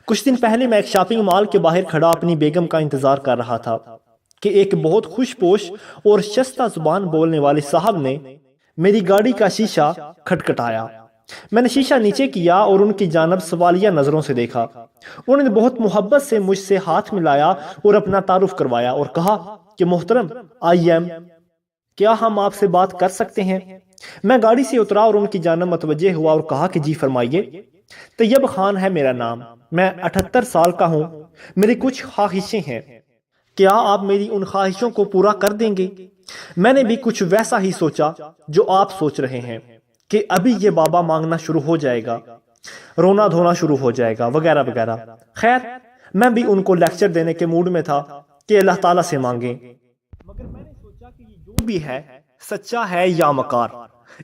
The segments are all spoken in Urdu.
کچھ دن پہلے میں ایک شاپنگ مال کے باہر کھڑا اپنی بیگم کا انتظار کر رہا تھا کہ ایک بہت خوش پوش اور شستہ زبان بولنے والے صاحب نے میری گاڑی کا شیشہ کھٹکھٹایا۔ میں نے شیشہ نیچے کیا اور ان کی جانب سوالیہ نظروں سے دیکھا۔ انہوں نے بہت محبت سے مجھ سے ہاتھ ملایا اور اپنا تعارف کروایا اور کہا کہ محترم کیا ہم آپ سے بات کر سکتے ہیں؟ میں گاڑی سے اترا اور ان کی جانب متوجہ ہوا اور کہا کہ جی فرمائیے۔ طیب خان ہے میرا نام، میں 78 سال کا ہوں۔ میری کچھ خواہشیں ہیں، کیا آپ میری ان خواہشوں کو پورا کر دیں گے؟ میں نے بھی کچھ ویسا ہی سوچا جو آپ سوچ رہے ہیں کہ ابھی یہ بابا مانگنا شروع ہو جائے گا، رونا دھونا شروع ہو جائے گا وغیرہ وغیرہ۔ خیر میں بھی ان کو لیکچر دینے کے موڈ میں تھا کہ اللہ تعالیٰ سے مانگیں، مگر میں نے سوچا کہ یہ جو بھی ہے سچا ہے یا مکار،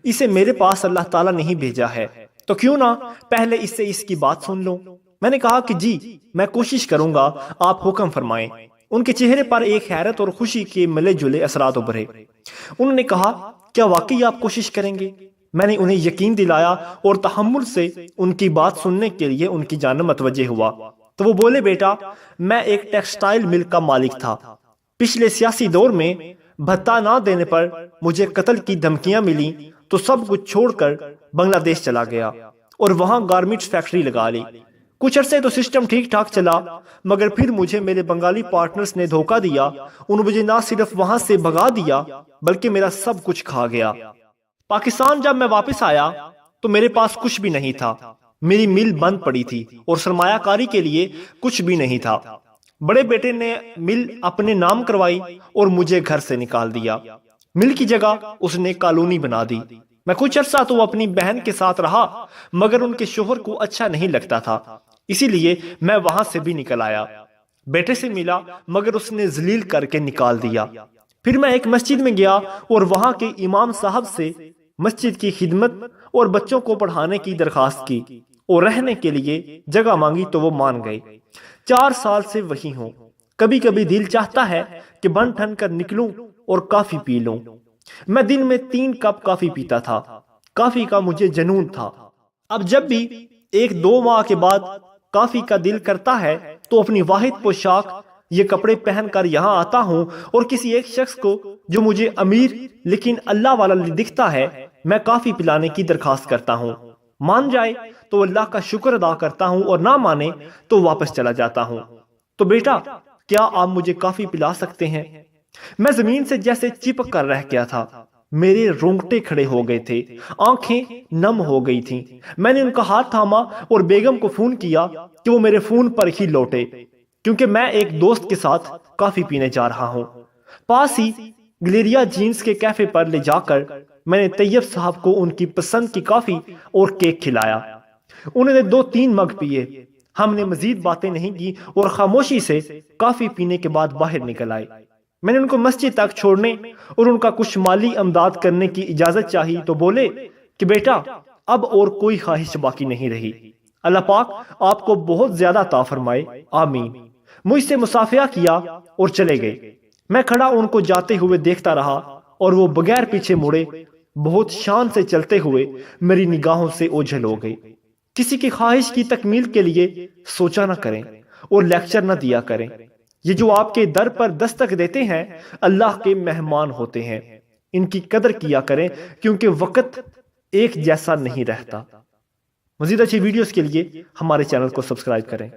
اسے میرے پاس اللہ تعالیٰ نہیں بھیجا ہے، تو کیوں نہ پہلے اس سے اس کی بات سن لوں۔ میں نے کہا کہ جی میں کوشش کروں گا، آپ حکم فرمائیں۔ ان کے چہرے پر ایک حیرت اور خوشی کے ملے جلے اثرات ابھرے۔ انہوں نے کہا کیا واقعی آپ کوشش کریں گے؟ میں نے انہیں یقین دلایا اور تحمل سے ان کی بات سننے کے لیے ان کی جانب متوجہ ہوا تو وہ بولے بیٹا میں ایک ٹیکسٹائل مل کا مالک تھا، پچھلے سیاسی دور میں بھتہ نہ دینے پر مجھے قتل کی دھمکیاں ملی تو سب کچھ چھوڑ کر بنگلہ دیش چلا گیا اور وہاں گارمنٹس فیکٹری لگا لی۔ کچھ عرصے تو سسٹم ٹھیک ٹھاک چلا، مگر پھر مجھے میرے بنگالی پارٹنرز نے دھوکہ دیا، انہوں مجھے نہ صرف وہاں سے بھگا دیا بلکہ میرا سب کچھ کھا گیا۔ پاکستان جب میں واپس آیا تو میرے پاس کچھ بھی نہیں تھا، میری مل بند پڑی تھی اور سرمایہ کاری کے لیے کچھ بھی نہیں تھا۔ بڑے بیٹے نے مل اپنے نام کروائی اور مجھے گھر سے نکال دیا۔ مل کی جگہ اس نے کالونی بنا دی۔ میں کچھ عرصہ تو اپنی بہن کے ساتھ رہا، مگر ان کے شوہر کو اچھا نہیں لگتا تھا، اسی لیے میں وہاں سے بھی نکل آیا۔ بیٹے سے ملا مگر اس نے ذلیل کر کے نکال دیا۔ پھر میں ایک مسجد میں گیا اور وہاں کے امام صاحب سے مسجد کی خدمت اور بچوں کو پڑھانے کی درخواست کی اور رہنے کے لیے جگہ مانگی تو وہ مان گئے۔ 4 سال سے وہی ہوں۔ کبھی کبھی دل چاہتا ہے کہ بن ٹھن کر نکلوں اور کافی پی لوں۔ میں دن میں 3 کپ کافی پیتا تھا، کافی کا مجھے جنون تھا۔ اب جب بھی 1-2 ماہ کے بعد کافی کا دل کرتا ہے تو اپنی واحد پوشاک یہ کپڑے پہن کر یہاں آتا ہوں اور کسی ایک شخص کو جو مجھے امیر لیکن اللہ والا دکھتا ہے میں کافی پلانے کی درخواست کرتا ہوں۔ مان جائے تو اللہ کا شکر ادا کرتا ہوں اور نہ مانے تو واپس چلا جاتا ہوں۔ تو بیٹا کیا آپ مجھے کافی پلا سکتے ہیں؟ میں زمین سے جیسے چپک کر رہ گیا تھا، میرے رونگٹے کھڑے ہو گئے تھے، آنکھیں نم ہو گئی تھیں۔ میں نے ان کا ہاتھ تھاما اور بیگم کو فون کیا کہ وہ میرے فون پر ہی لوٹے، کیونکہ میں ایک دوست کے ساتھ کافی پینے جا رہا ہوں۔ پاس ہی گلیریا جینز کے کیفے پر لے جا کر میں نے طیب صاحب کو ان کی پسند کی کافی اور کیک کھلایا۔ انہوں نے 2-3 مگ پیے، ہم نے مزید باتیں نہیں کی اور خاموشی سے کافی پینے کے بعد باہر نکل آئے۔ میں نے ان کو مسجد تک چھوڑنے اور ان کا کچھ مالی امداد کرنے کی اجازت چاہی تو بولے کہ بیٹا اب اور کوئی خواہش باقی نہیں رہی، اللہ پاک آپ کو بہت زیادہ عطا فرمائے، آمین۔ مجھ سے مصافحہ کیا اور چلے گئے۔ میں کھڑا ان کو جاتے ہوئے دیکھتا رہا اور وہ بغیر پیچھے مڑے بہت شان سے چلتے ہوئے میری نگاہوں سے اوجھل ہو گئے۔ کسی کی خواہش کی تکمیل کے لیے سوچا نہ کریں اور لیکچر نہ دیا کریں، یہ جو آپ کے در پر دستک دیتے ہیں اللہ کے مہمان ہوتے ہیں، ان کی قدر کیا کریں کیونکہ وقت ایک جیسا نہیں رہتا۔ مزید اچھی ویڈیوز کے لیے ہمارے چینل کو سبسکرائب کریں۔